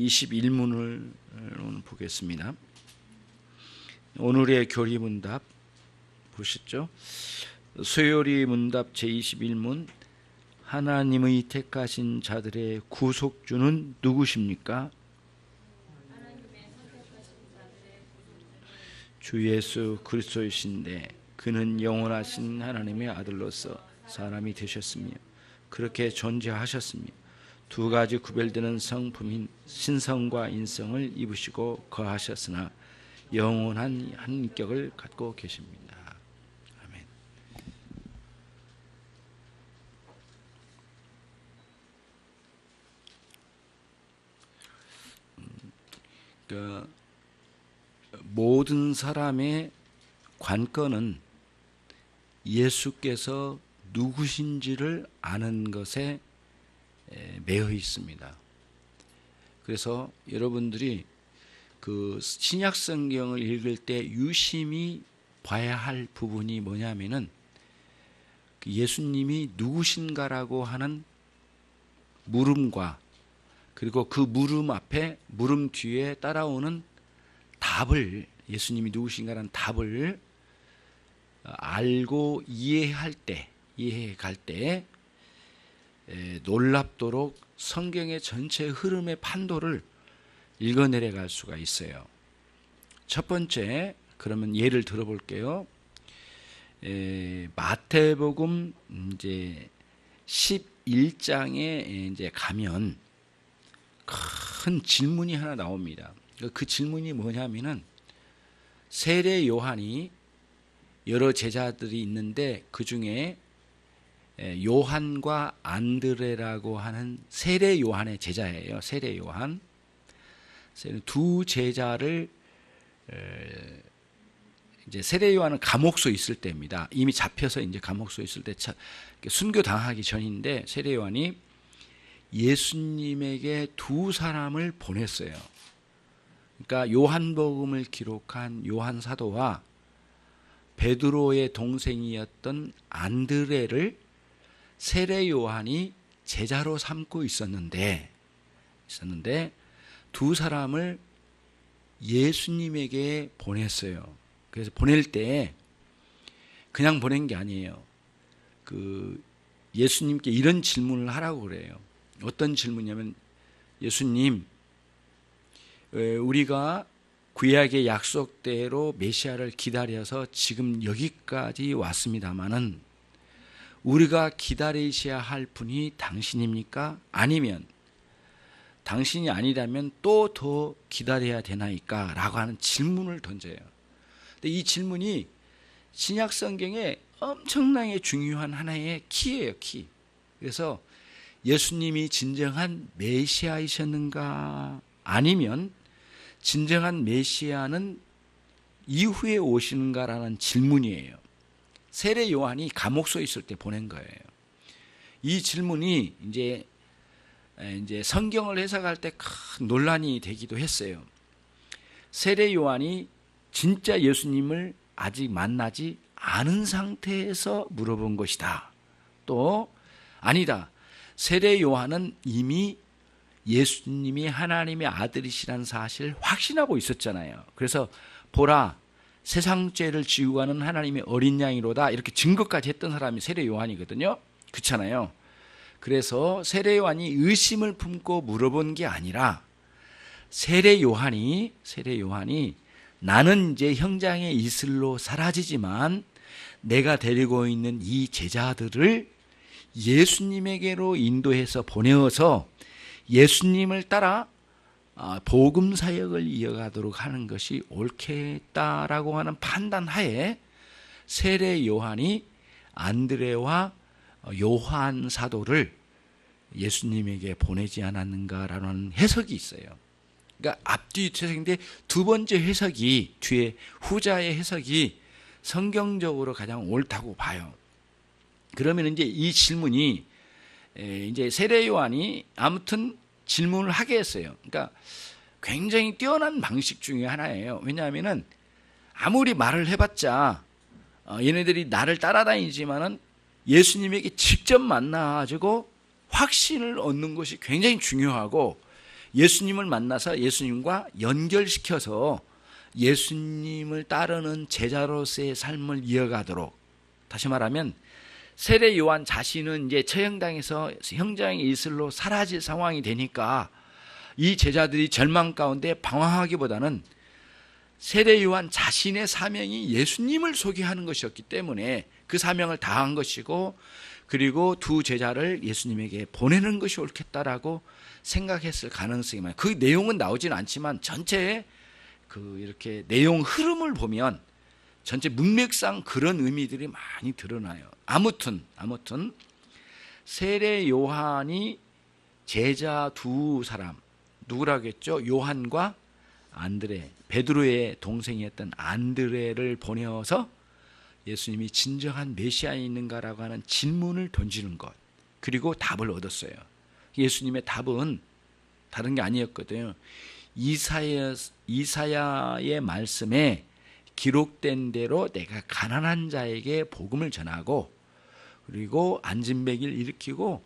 21문을 오늘 보겠습니다. 오늘의 교리문답 보셨죠? 소요리 문답 제21문, 하나님의 택하신 자들의 구속주는 누구십니까? 주 예수 그리스도이신데 그는 영원하신 하나님의 아들로서 사람이 되셨으며 그렇게 존재하셨으며 두 가지 구별되는 성품인 신성과 인성을 입으시고 거하셨으나 영원한 한격을 갖고 계십니다. 아멘. 모든 사람의 관건은 예수께서 누구신지를 아는 것에 매여 있습니다. 그래서 여러분들이 그 신약 성경을 읽을 때 유심히 봐야 할 부분이 뭐냐면은 예수님이 누구신가라고 하는 물음과 그리고 그 물음 앞에 물음 뒤에 따라오는 답을, 예수님이 누구신가라는 답을 알고 이해할 때, 이해갈 때 놀랍도록 성경의 전체 흐름의 판도를 읽어내려갈 수가 있어요. 첫 번째, 그러면 예를 들어볼게요. 마태복음 이제 11장에 이제 가면 큰 질문이 하나 나옵니다. 그 질문이 뭐냐면은 세례 요한이 여러 제자들이 있는데 그 중에 요한과 안드레라고 하는 세례 요한의 제자예요. 세례 요한. 두 제자를 이제 세례 요한은 감옥소에 있을 때입니다. 이미 잡혀서 이제 감옥소에 있을 때 순교 당하기 전인데 세례 요한이 예수님에게 두 사람을 보냈어요. 그러니까 요한복음을 기록한 요한 사도와 베드로의 동생이었던 안드레를 세례 요한이 제자로 삼고 있었는데 두 사람을 예수님에게 보냈어요. 그래서 보낼 때 그냥 보낸 게 아니에요. 예수님께 이런 질문을 하라고 그래요. 어떤 질문이냐면, 예수님, 우리가 구약의 약속대로 메시아를 기다려서 지금 여기까지 왔습니다마는 우리가 기다리셔야 할 분이 당신입니까? 아니면 당신이 아니라면 또 더 기다려야 되나이까? 라고 하는 질문을 던져요. 근데 이 질문이 신약 성경에 엄청나게 중요한 하나의 키예요, 키. 그래서 예수님이 진정한 메시아이셨는가? 아니면 진정한 메시아는 이후에 오시는가라는 질문이에요. 세례 요한이 감옥소에 있을 때 보낸 거예요. 이 질문이 이제 성경을 해석할 때 큰 논란이 되기도 했어요. 세례 요한이 진짜 예수님을 아직 만나지 않은 상태에서 물어본 것이다. 또 아니다. 세례 요한은 이미 예수님이 하나님의 아들이시라는 사실을 확신하고 있었잖아요. 그래서 보라, 세상 죄를 지우고 가는 하나님의 어린 양이로다, 이렇게 증거까지 했던 사람이 세례 요한이거든요. 그렇잖아요. 그래서 세례 요한이 의심을 품고 물어본 게 아니라 세례 요한이 나는 이제 형장의 이슬로 사라지지만 내가 데리고 있는 이 제자들을 예수님에게로 인도해서 보내어서 예수님을 따라 복음 사역을 이어가도록 하는 것이 옳겠다라고 하는 판단하에 세례 요한이 안드레와 요한 사도를 예수님에게 보내지 않았는가라는 해석이 있어요. 그러니까 앞뒤 해석인데 두 번째 해석이, 뒤에 후자의 해석이 성경적으로 가장 옳다고 봐요. 그러면 이제 이 질문이 이제 세례 요한이 아무튼 질문을 하게 했어요. 그러니까 굉장히 뛰어난 방식 중에 하나예요. 왜냐하면은 아무리 말을 해봤자 얘네들이 나를 따라다니지만은 예수님에게 직접 만나가지고 확신을 얻는 것이 굉장히 중요하고, 예수님을 만나서 예수님과 연결시켜서 예수님을 따르는 제자로서의 삶을 이어가도록, 다시 말하면 세례 요한 자신은 이제 처형당해서 형장의 이슬로 사라질 상황이 되니까 이 제자들이 절망 가운데 방황하기보다는 세례 요한 자신의 사명이 예수님을 소개하는 것이었기 때문에 그 사명을 다한 것이고, 그리고 두 제자를 예수님에게 보내는 것이 옳겠다라고 생각했을 가능성이 많아요. 그 내용은 나오지는 않지만 전체의 그 이렇게 내용 흐름을 보면 전체 문맥상 그런 의미들이 많이 드러나요. 아무튼 세례 요한이 제자 두 사람, 누구라겠죠? 요한과 안드레, 베드로의 동생이었던 안드레를 보내어서 예수님이 진정한 메시아에 있는가라고 하는 질문을 던지는 것, 그리고 답을 얻었어요. 예수님의 답은 다른 게 아니었거든요. 이사야의 말씀에 기록된 대로 내가 가난한 자에게 복음을 전하고, 그리고 안진뱅이를 일으키고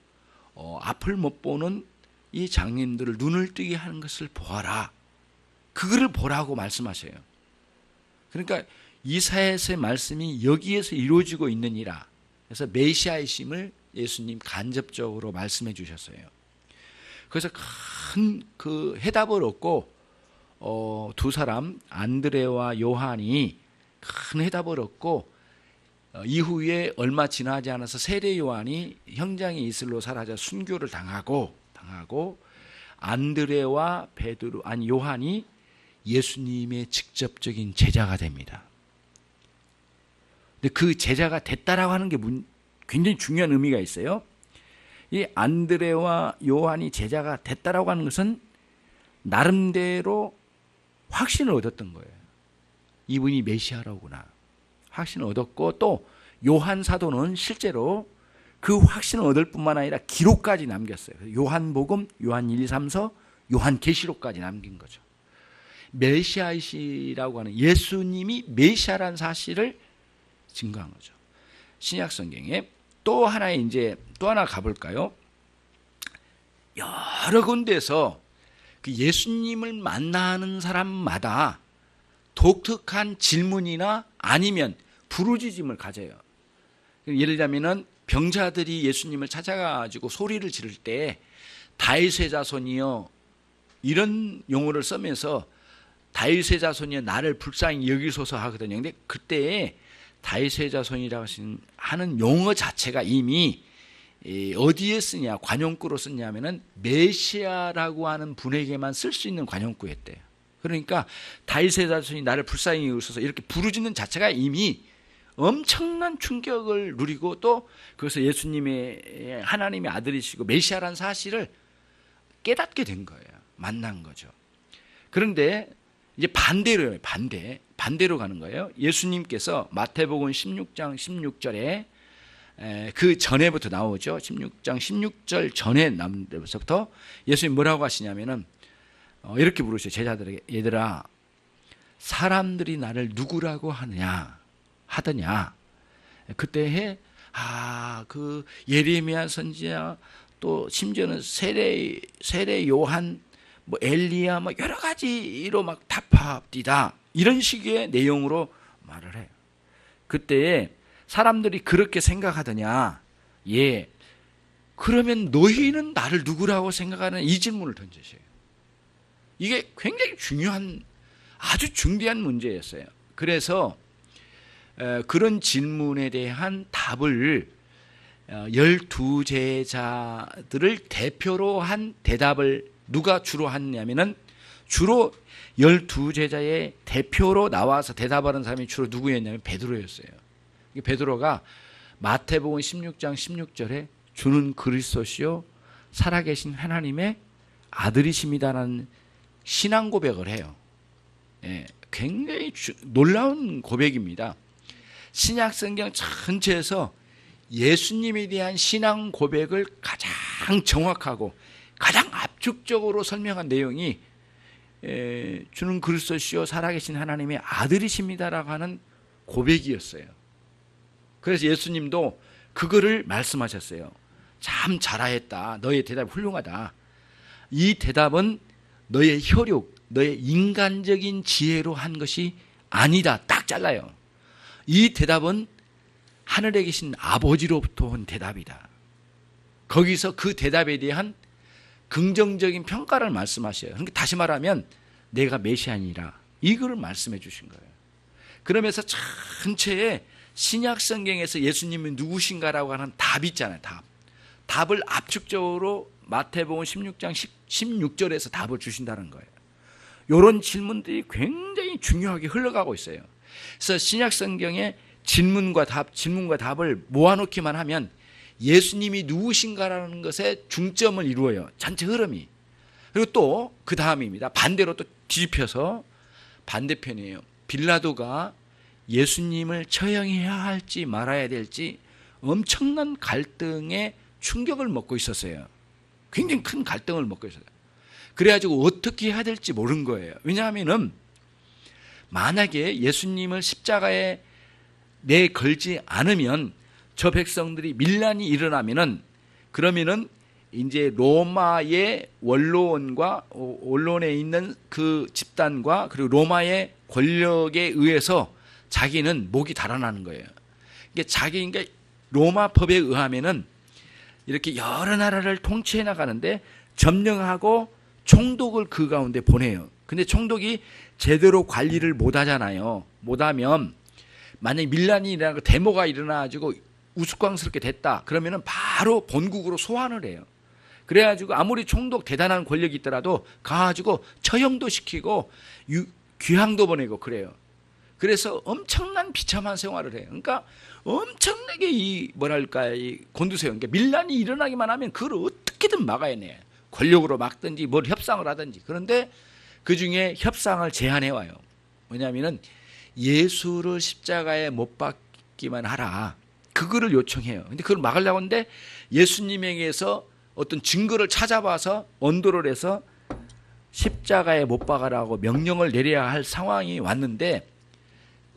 앞을 못 보는 이 장님들을 눈을 뜨게 하는 것을 보아라. 그거를 보라고 말씀하셔요. 그러니까 이사야서의 말씀이 여기에서 이루어지고 있느니라. 그래서 메시아이심을 예수님 간접적으로 말씀해 주셨어요. 그래서 큰 그 해답을 얻고 두 사람 안드레와 요한이 큰 해답을 얻고, 이후에 얼마 지나지 않아서 세례 요한이 형장의 이슬로 사라져 순교를 당하고 안드레와 요한이 예수님의 직접적인 제자가 됩니다. 근데 그 제자가 됐다라고 하는 게 굉장히 중요한 의미가 있어요. 이 안드레와 요한이 제자가 됐다라고 하는 것은 나름대로 확신을 얻었던 거예요. 이분이 메시아라구나 확신을 얻었고, 또 요한 사도는 실제로 그 확신을 얻을 뿐만 아니라 기록까지 남겼어요. 요한복음, 요한 1, 2, 3서, 요한 계시록까지 남긴 거죠. 메시아이시라고 하는, 예수님이 메시아라는 사실을 증거한 거죠. 신약 성경에 또 하나 가볼까요? 여러 군데서 그 예수님을 만나는 사람마다 독특한 질문이나 아니면 부르짖음을 가져요. 예를 들자면은 병자들이 예수님을 찾아가지고 소리를 지를 때 다윗의 자손이여, 이런 용어를 쓰면서 다윗의 자손이여 나를 불쌍히 여기소서 하거든요. 근데 그때에 다윗의 자손이라고 하는 용어 자체가 이미 어디에 쓰냐, 관용구로 쓰냐면은 메시아라고 하는 분에게만 쓸 수 있는 관용구였대요. 그러니까 다윗의 자손이 나를 불쌍히 여기소서 이렇게 부르짖는 자체가 이미 엄청난 충격을 누리고, 또 그것을 예수님의 하나님의 아들이시고 메시아라는 사실을 깨닫게 된 거예요. 만난 거죠. 그런데 이제 반대로 가는 거예요. 예수님께서 마태복음 16장 16절에 그 전에부터 나오죠. 16장 16절 전에 나온 데서부터 예수님 뭐라고 하시냐면은 이렇게 부르셔요. 제자들에게, 얘들아, 사람들이 나를 누구라고 하더냐. 그때에 그 예레미야 선지자, 또 심지어는 세례 요한, 뭐 엘리야, 뭐 여러 가지로 막 답합디다, 이런 식의 내용으로 말을 해요. 그때에 사람들이 그렇게 생각하더냐. 예. 그러면 너희는 나를 누구라고 생각하는, 이 질문을 던지셔요. 이게 굉장히 중요한, 아주 중대한 문제였어요. 그래서 그런 질문에 대한 답을 12제자들을 대표로 한 대답을 누가 주로 했냐면은, 주로 12제자의 대표로 나와서 대답하는 사람이 주로 누구였냐면 베드로였어요. 베드로가 마태복음 16장 16절에 주는 그리스도시요 살아계신 하나님의 아들이십니다라는 신앙 고백을 해요. 굉장히 놀라운 고백입니다. 신약 성경 전체에서 예수님에 대한 신앙 고백을 가장 정확하고 가장 압축적으로 설명한 내용이 주는 그리스도시요 살아계신 하나님의 아들이십니다라고 하는 고백이었어요. 그래서 예수님도 그거를 말씀하셨어요. 참 잘하였다. 너의 대답이 훌륭하다. 이 대답은 너의 혈육, 너의 인간적인 지혜로 한 것이 아니다. 딱 잘라요. 이 대답은 하늘에 계신 아버지로부터 온 대답이다. 거기서 그 대답에 대한 긍정적인 평가를 말씀하셔요. 그러니까 다시 말하면 내가 메시아니라 이거를 말씀해 주신 거예요. 그러면서 전체에 신약 성경에서 예수님이 누구신가라고 하는 답이 있잖아요. 답을 압축적으로 마태복음 16장 16절에서 답을 주신다는 거예요. 이런 질문들이 굉장히 중요하게 흘러가고 있어요. 그래서 신약 성경에 질문과 답을 모아놓기만 하면 예수님이 누구신가라는 것에 중점을 이루어요. 전체 흐름이. 그리고 또 그 다음입니다. 반대로 또 뒤집혀서 반대편이에요. 빌라도가 예수님을 처형해야 할지 말아야 될지 엄청난 갈등의 충격을 먹고 있었어요. 굉장히 큰 갈등을 먹고 있어요. 그래가지고 어떻게 해야 될지 모르는 거예요. 왜냐하면은 만약에 예수님을 십자가에 내걸지 않으면 저 백성들이 밀란이 일어나면은 그러면은 이제 로마의 원론에 있는 그 집단과 그리고 로마의 권력에 의해서 자기는 목이 달아나는 거예요. 그러니까 로마 법에 의하면은 이렇게 여러 나라를 통치해 나가는데 점령하고 총독을 그 가운데 보내요. 근데 총독이 제대로 관리를 못 하잖아요. 못하면 만약에 밀란이 일어나고 데모가 일어나가지고 우스꽝스럽게 됐다. 그러면은 바로 본국으로 소환을 해요. 그래가지고 아무리 총독 대단한 권력이 있더라도 가가지고 처형도 시키고 귀향도 보내고 그래요. 그래서 엄청난 비참한 생활을 해요. 그러니까 엄청나게 이 곤두세요. 그러니까 밀란이 일어나기만 하면 그걸 어떻게든 막아내요. 권력으로 막든지 뭘 협상을 하든지. 그런데 그 중에 협상을 제안해 와요. 왜냐하면은 예수를 십자가에 못 박기만 하라. 그거를 요청해요. 근데 그걸 막으려고 하는데 예수님에게서 어떤 증거를 찾아봐서 언도를 해서 십자가에 못 박아라고 명령을 내려야 할 상황이 왔는데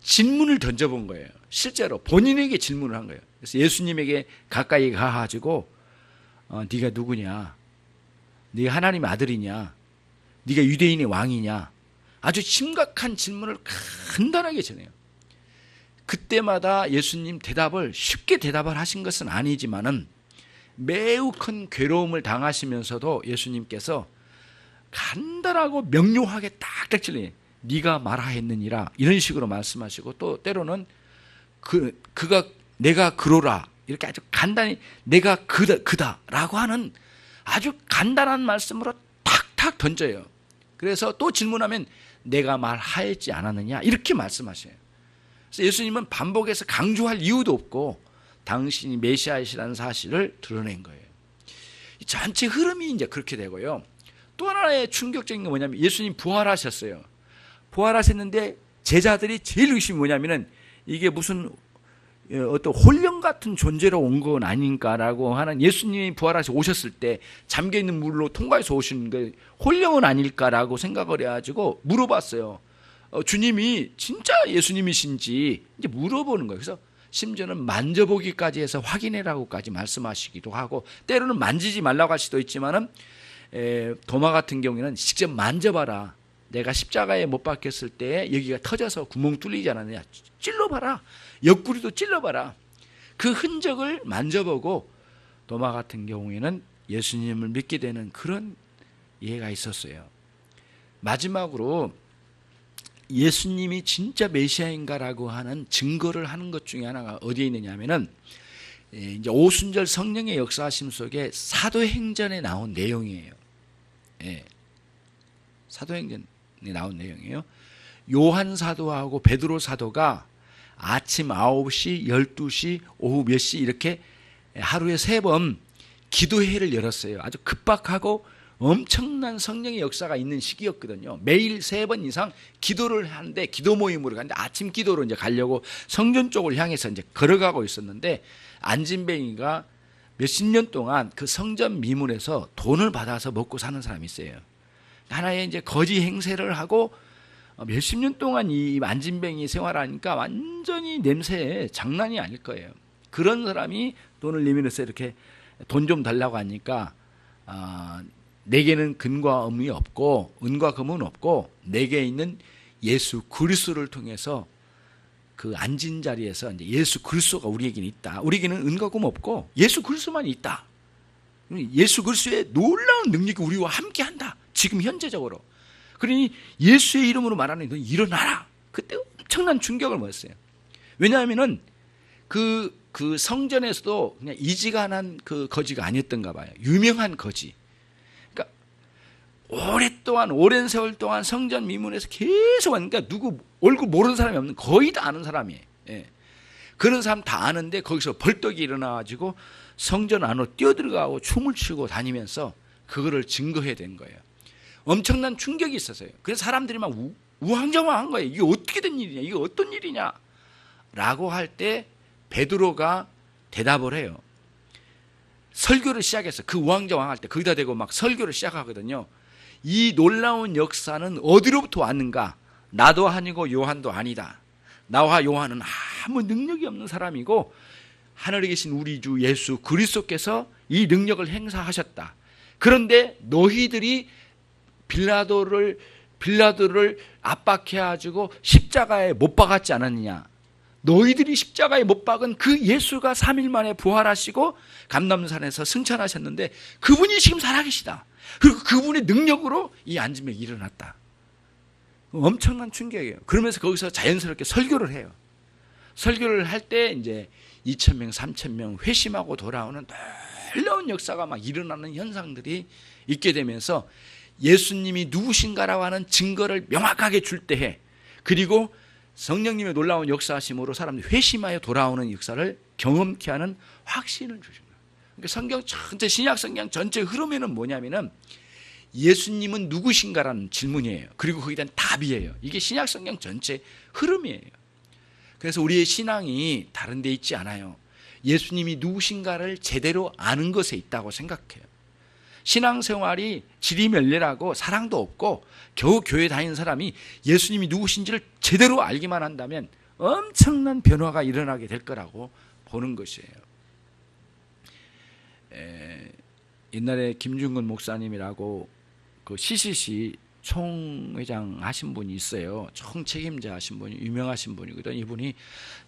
질문을 던져본 거예요. 실제로 본인에게 질문을 한 거예요. 그래서 예수님에게 가까이 가가지고 네가 누구냐? 네가 하나님의 아들이냐? 네가 유대인의 왕이냐? 아주 심각한 질문을 간단하게 전해요. 그때마다 예수님 대답을 쉽게 대답을 하신 것은 아니지만은 매우 큰 괴로움을 당하시면서도 예수님께서 간단하고 명료하게 딱딱 찔러요. 네가 말하였느니라 이런 식으로 말씀하시고 또 때로는 그가 내가 그러라 이렇게 아주 간단히 내가 그다라고 하는 아주 간단한 말씀으로 탁탁 던져요. 그래서 또 질문하면 내가 말하였지 않았느냐 이렇게 말씀하셔요. 그래서 예수님은 반복해서 강조할 이유도 없고 당신이 메시아이시라는 사실을 드러낸 거예요. 이 전체 흐름이 이제 그렇게 되고요. 또 하나의 충격적인 게 뭐냐면 예수님 부활하셨어요. 부활하셨는데 제자들이 제일 의심이 뭐냐면은 이게 무슨 어떤 혼령 같은 존재로 온 건 아닌가라고 하는 예수님이 부활하셔 오셨을 때 잠겨있는 물로 통과해서 오신 게 혼령은 아닐까라고 생각을 해가지고 물어봤어요. 주님이 진짜 예수님이신지 이제 물어보는 거예요. 그래서 심지어는 만져보기까지 해서 확인해라고까지 말씀하시기도 하고 때로는 만지지 말라고 할 수도 있지만은 도마 같은 경우에는 직접 만져봐라. 내가 십자가에 못 박혔을 때 여기가 터져서 구멍 뚫리지 않았느냐. 찔러봐라. 옆구리도 찔러봐라. 그 흔적을 만져보고 도마 같은 경우에는 예수님을 믿게 되는 그런 예가 있었어요. 마지막으로 예수님이 진짜 메시아인가라고 하는 증거를 하는 것 중에 하나가 어디에 있느냐 하면은 이제 오순절 성령의 역사하심 속에 사도행전에 나온 내용이에요. 사도행전에 나온 내용이에요. 요한 사도하고 베드로 사도가 아침 9시, 12시, 오후 몇 시 이렇게 하루에 3번 기도회를 열었어요. 아주 급박하고 엄청난 성령의 역사가 있는 시기였거든요. 매일 3번 이상 기도를 하는데 기도 모임으로 가는데 아침 기도로 이제 가려고 성전 쪽을 향해서 이제 걸어가고 있었는데 안진뱅이가 몇십 년 동안 그 성전 미문에서 돈을 받아서 먹고 사는 사람이 있어요. 하나의 이제 거지 행세를 하고 몇십 년 동안 이 안진뱅이 생활하니까 완전히 냄새에 장난이 아닐 거예요. 그런 사람이 돈을 내밀어서 이렇게 돈 좀 달라고 하니까 내게는 금과 음이 없고 은과 금은 없고 내게 있는 예수 그리스도를 통해서 그 앉은 자리에서 이제 예수 그리스도가 우리에게는 있다. 우리에게는 은과 금 없고 예수 그리스도만 있다. 예수 그리스도의 놀라운 능력이 우리와 함께한다. 지금 현재적으로. 그러니 예수의 이름으로 말하는 너 일어나라. 그때 엄청난 충격을 먹었어요. 왜냐하면은 그 성전에서도 그냥 이지간한 그 거지가 아니었던가 봐요. 유명한 거지. 그러니까 오랫동안 오랜 세월 동안 성전 미문에서 계속 그러니까 누구 얼굴 모르는 사람이 없는 거의 다 아는 사람이에요. 예. 그런 사람 다 아는데 거기서 벌떡이 일어나가지고 성전 안으로 뛰어들어가고 춤을 추고 다니면서 그거를 증거해야 된 거예요. 엄청난 충격이 있었어요. 그래서 사람들이 막 우왕좌왕한 거예요. 이게 어떻게 된 일이냐, 이게 어떤 일이냐 라고 할 때 베드로가 대답을 해요. 설교를 시작했어. 그 우왕좌왕할 때 거기다 대고 막 설교를 시작하거든요. 이 놀라운 역사는 어디로부터 왔는가? 나도 아니고 요한도 아니다. 나와 요한은 아무 능력이 없는 사람이고 하늘에 계신 우리 주 예수 그리스도께서 이 능력을 행사하셨다. 그런데 너희들이 빌라도를 압박해가지고 십자가에 못 박았지 않았느냐? 너희들이 십자가에 못 박은 그 예수가 3일 만에 부활하시고 감람산에서 승천하셨는데 그분이 지금 살아계시다. 그리고 그분의 능력으로 이 앉음에 일어났다. 엄청난 충격이에요. 그러면서 거기서 자연스럽게 설교를 해요. 설교를 할 때 이제 2,000명, 3,000명 회심하고 돌아오는 놀라운 역사가 막 일어나는 현상들이 있게 되면서 예수님이 누구신가라고 하는 증거를 명확하게 줄 때에 그리고 성령님의 놀라운 역사하심으로 사람들이 회심하여 돌아오는 역사를 경험케 하는 확신을 주신 거예요. 그러니까 성경 전체 신약 성경 전체 흐름에는 뭐냐면은 예수님은 누구신가라는 질문이에요. 그리고 거기에 대한 답이에요. 이게 신약 성경 전체 흐름이에요. 그래서 우리의 신앙이 다른 데 있지 않아요. 예수님이 누구신가를 제대로 아는 것에 있다고 생각해요. 신앙생활이 지리멸렬하고 사랑도 없고 겨우 교회 다니는 사람이 예수님이 누구신지를 제대로 알기만 한다면 엄청난 변화가 일어나게 될 거라고 보는 것이에요. 옛날에 김중근 목사님이라고 그 CCC 총회장 하신 분이 있어요. 총책임자 하신 분이 유명하신 분이거든요. 이분이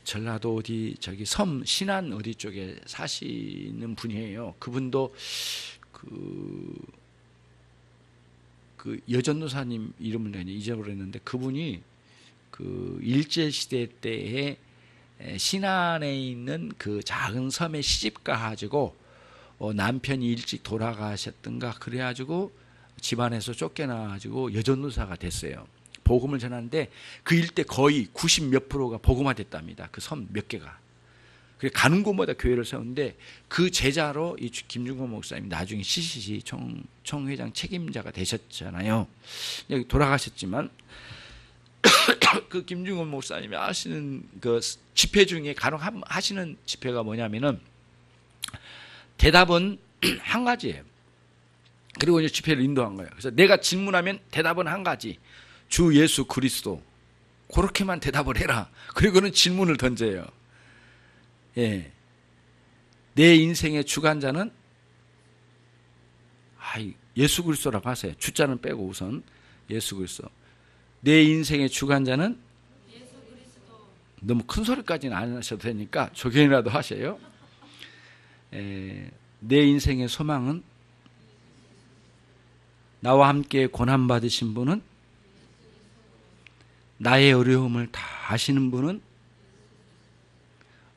전라도 어디 저기 섬 신안 어디 쪽에 사시는 분이에요. 그분도 그 여전도사님 이름을 내가 잊어버렸는데 그분이 그 일제 시대 때에 신안에 있는 그 작은 섬에 시집 가가지고 남편이 일찍 돌아가셨던가 그래가지고 집안에서 쫓겨나가지고 여전도사가 됐어요. 복음을 전하는데 그 일대 거의 90몇 프로가 복음화됐답니다. 그 섬 몇 개가. 그래 가는 곳마다 교회를 세우는데 그 제자로 이 김중건 목사님이 나중에 CCC 총회장 책임자가 되셨잖아요. 여기 돌아가셨지만 그 김중건 목사님이 하시는 그 집회 중에 간혹 하시는 집회가 뭐냐면은 대답은 한 가지예요. 그리고 이제 집회를 인도한 거예요. 그래서 내가 질문하면 대답은 한 가지. 주 예수 그리스도. 그렇게만 대답을 해라. 그리고는 질문을 던져요. 예. 내 인생의 주관자는 예수 그리스도라고 하세요. 주자는 빼고 우선 예수 그리스도. 내 인생의 주관자는 예수 그리스도. 너무 큰 소리까지는 안 하셔도 되니까 조견이라도 하세요. 내 인생의 소망은 나와 함께 고난받으신 분은 나의 어려움을 다 아시는 분은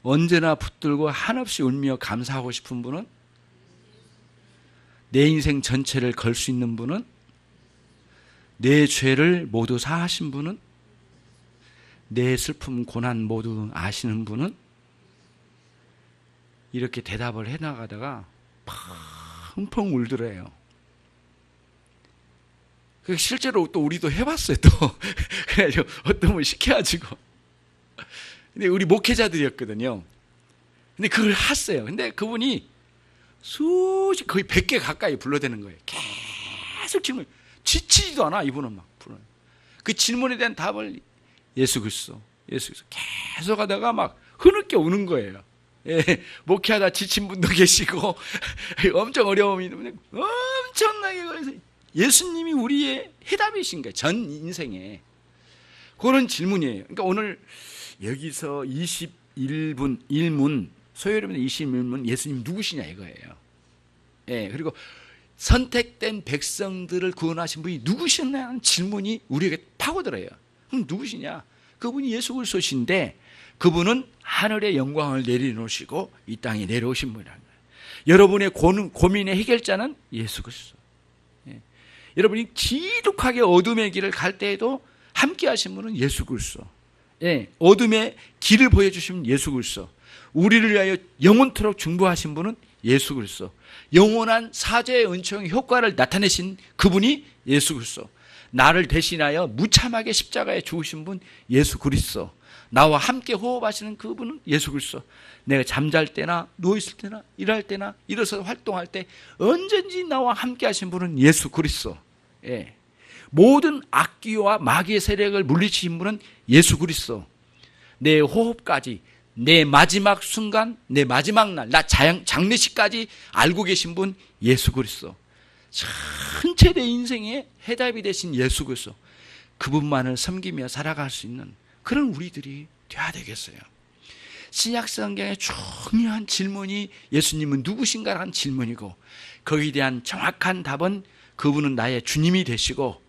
언제나 붙들고 한없이 울며 감사하고 싶은 분은 내 인생 전체를 걸 수 있는 분은 내 죄를 모두 사하신 분은 내 슬픔 고난 모두 아시는 분은 이렇게 대답을 해나가다가 펑펑 울더래요. 실제로 또 우리도 해봤어요. 또 그래가지고 어떤 분 시켜가지고 근데 우리 목회자들이었거든요. 근데 그걸 했어요. 근데 그분이 거의 100개 가까이 불러대는 거예요. 계속 질문, 지치지도 않아. 이분은 막 불러요. 그 질문에 대한 답을 예수 그리스도 계속 하다가 막 흐느껴 우는 거예요. 예, 목회하다 지친 분도 계시고 엄청 어려움이 있는데 엄청나게 그래서 예수님이 우리의 해답이신 거예요. 전 인생에. 그런 질문이에요. 그러니까 오늘 여기서 21분 1문 소요리면 21문 예수님 누구시냐 이거예요. 예, 그리고 선택된 백성들을 구원하신 분이 누구시냐는 질문이 우리에게 파고들어요. 그럼 누구시냐? 그분이 예수 그리스도신데 그분은 하늘의 영광을 내려놓으시고 이 땅에 내려오신 분이라는 거예요. 여러분의 고민의 해결자는 예수 그리스도. 예. 여러분이 지독하게 어둠의 길을 갈 때에도 함께 하신 분은 예수 그리스도. 예. 어둠의 길을 보여주신 예수 그리스도. 우리를 위하여 영원토록 중보하신 분은 예수 그리스도. 영원한 사죄의 은총의 효과를 나타내신 그분이 예수 그리스도. 나를 대신하여 무참하게 십자가에 죽으신 분 예수 그리스도. 나와 함께 호흡하시는 그분은 예수 그리스도. 내가 잠잘 때나 누워있을 때나 일할 때나 일어서 활동할 때 언제든지 나와 함께 하신 분은 예수 그리스도. 예. 모든 악기와 마귀의 세력을 물리치신 분은 예수 그리스도. 내 호흡까지 내 마지막 순간 내 마지막 날 나 장례식까지 알고 계신 분 예수 그리스도. 전체 내 인생의 해답이 되신 예수 그리스도. 그분만을 섬기며 살아갈 수 있는 그런 우리들이 돼야 되겠어요. 신약 성경의 중요한 질문이 예수님은 누구신가라는 질문이고 거기에 대한 정확한 답은 그분은 나의 주님이 되시고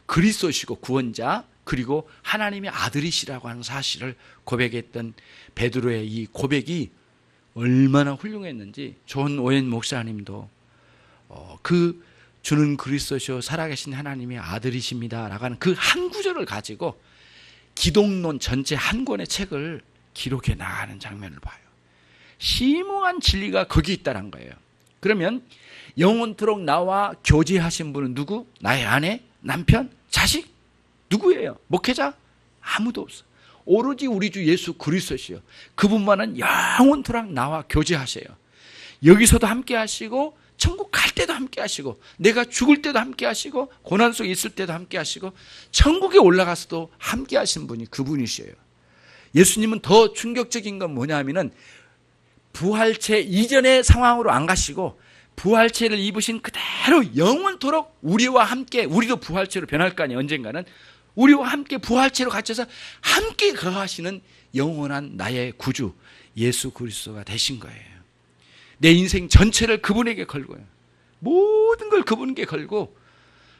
그리스도시고 구원자 그리고 하나님의 아들이시라고 하는 사실을 고백했던 베드로의 이 고백이 얼마나 훌륭했는지 존 오웬 목사님도 그 주는 그리스도시요 살아계신 하나님의 아들이십니다 라고 하는 그 한 구절을 가지고 기독론 전체 한 권의 책을 기록해 나가는 장면을 봐요. 심오한 진리가 거기 있다는 거예요. 그러면 영원토록 나와 교제하신 분은 누구? 나의 아내, 남편, 자식? 누구예요? 목회자? 아무도 없어. 오로지 우리 주 예수 그리스도시요. 그분만은 영원토록 나와 교제하세요. 여기서도 함께 하시고 천국 갈 때도 함께 하시고 내가 죽을 때도 함께 하시고 고난 속에 있을 때도 함께 하시고 천국에 올라가서도 함께 하신 분이 그분이셔요. 예수님은 더 충격적인 건 뭐냐 하면은 부활체 이전의 상황으로 안 가시고 부활체를 입으신 그대로 영원토록 우리와 함께 우리도 부활체로 변할 거 아니에요. 언젠가는 우리와 함께 부활체로 갇혀서 함께 거하시는 영원한 나의 구주 예수 그리스도가 되신 거예요. 내 인생 전체를 그분에게 걸고요. 모든 걸 그분께 걸고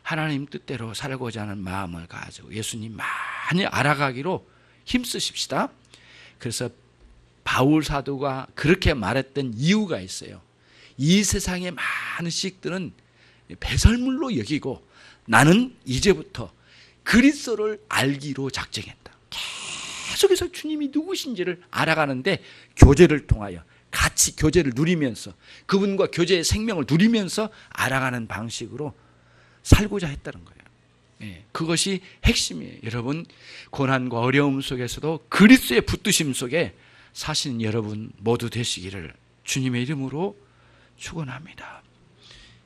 하나님 뜻대로 살고자 하는 마음을 가지고 예수님 많이 알아가기로 힘쓰십시다. 그래서 바울 사도가 그렇게 말했던 이유가 있어요. 이 세상의 많은 식들은 배설물로 여기고 나는 이제부터 그리스도를 알기로 작정했다. 계속해서 주님이 누구신지를 알아가는데 교제를 통하여 같이 교제를 누리면서 그분과 교제의 생명을 누리면서 알아가는 방식으로 살고자 했다는 거예요. 예, 그것이 핵심이에요. 여러분 고난과 어려움 속에서도 그리스도의 붙드심 속에 사신 여러분 모두 되시기를 주님의 이름으로 축원합니다.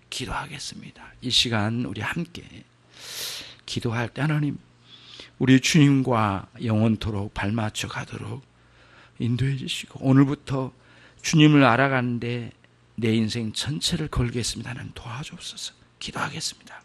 기도하겠습니다. 이 시간 우리 함께 기도할 때 하나님 우리 주님과 영원토록 발맞춰 가도록 인도해 주시고 오늘부터 주님을 알아가는데 내 인생 전체를 걸겠습니다. 하나님 도와주옵소서. 기도하겠습니다.